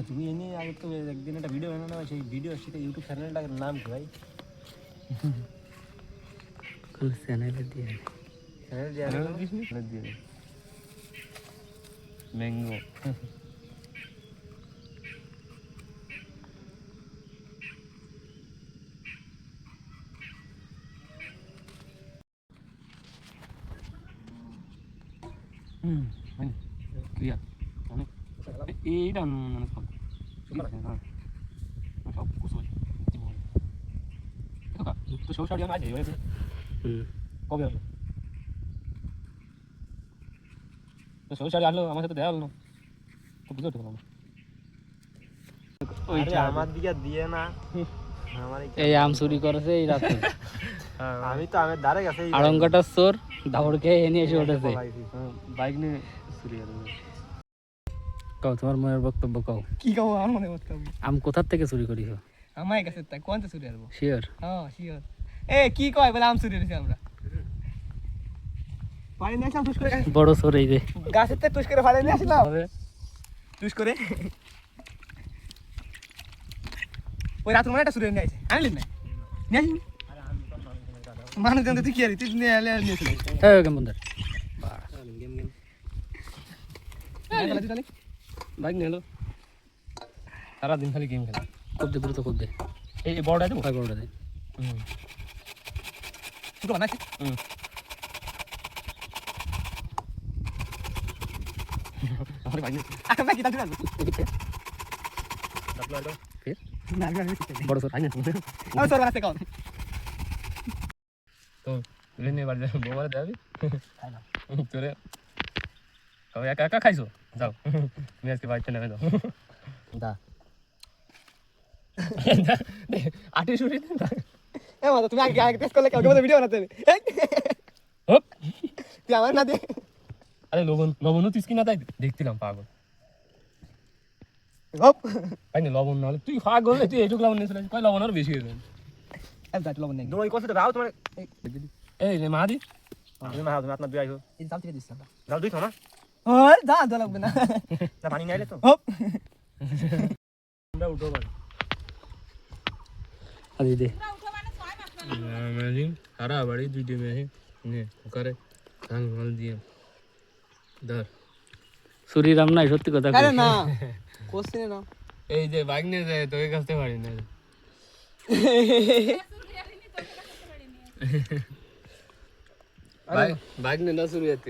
তুমি এনে আগে তো একদিন একটা ভিডিও বানানো সেই ভিডিও সেটা ইউটিউব চ্যানেলটার নাম কি ভাই? কোন চ্যানেলে দিয়ে চ্যানেল দিসনি দিয়ে ম্যাঙ্গো মানে ক্লিয়ার মানে এইটা মানে সব সব কুসুল তো সব শাড়ি আমি আজ কবে হলো তো সব শাড়ি আসলো আমার সাথে দেখা হলো না তো বুঝতে পারলাম না আমার দিকে দিয়ে না এই আম চুরি করেছে এই রাতে আমি তো আমের ধারে গেছে আড়ংকাটার চোর দাবড় খেয়ে এনে এসে উঠেছে বাইক নিয়ে চুরি করে কও তোমার মনের বক্তব্য কও কি কব আমার মনে বক্তব্য আম কোথার থেকে চুরি করিছো আমার কাছে তাই কোনটা চুরি করবো শিওর হ্যাঁ শিওর এ কি কয় বলে আম চুরি করেছি আমরা পানি নিয়ে আসলাম টুস করে বড় চোর এই যে গাছের থেকে টুস করে পানি নিয়ে আসলাম টুস করে ওই রাত মানে একটা চুরি নিয়ে আসে আনলি না নিয়ে আসি মানুষ জানতে তুই কি আরি তুই নিয়ে এলে নিয়েছিল এই কেমন বাইক নিয়ে এলো সারাদিন খালি গেম খেলে খুব দে দ্রুত খুব দে এই বড়টা দেবো ওই বড়টা দে শুধু বানাইছে আমার বাইক নিয়ে আমরা কি তাহলে ফির না না বড় চোর আইনা আমি তোর বানাতে কোন তো তুলে নিয়ে বাড়ি যাবো বৌমারে দেখাবি তোরে কবে একা একা খাইছো যাও তুমি আজকে বাড়িতে নেমে যাও দা আটি শুরি এ মাতা তুমি আগে আগে টেস্ট করলে কেউ ভিডিও বানাতে হপ তুই আমার না দে আরে লবণ লবণও তুই না তাই দেখছিলাম পাগল হপ তাই না লবণ না হলে তুই পাগল তুই এইটুকু লবণ নিয়েছিলিস কয় লবণ আর বেশি হয়ে যাবে এত দাঁত লবণ নেই ওই কথাটা দাও তোমার এই রে মাদি তুমি মা তুমি আপনার দুই আইছো এই জাল থেকে দিছ না দাও দুই না ওই যা দা লাগবে না না পানি নাইলে তো হপ আমরা উঠো বাড়ি আজি দে ম্যাজিং সারা বাড়ি দুইটে মেয়ে নে ওকারে ধান মাল দিয়ে ধর চুরি রাম নাই সত্যি কথা আরে কই না কোশ্চেন না এই যে বাইক নিয়ে যায় তোকে কাছতে পারি না বাইক নিয়ে না শুরু করতে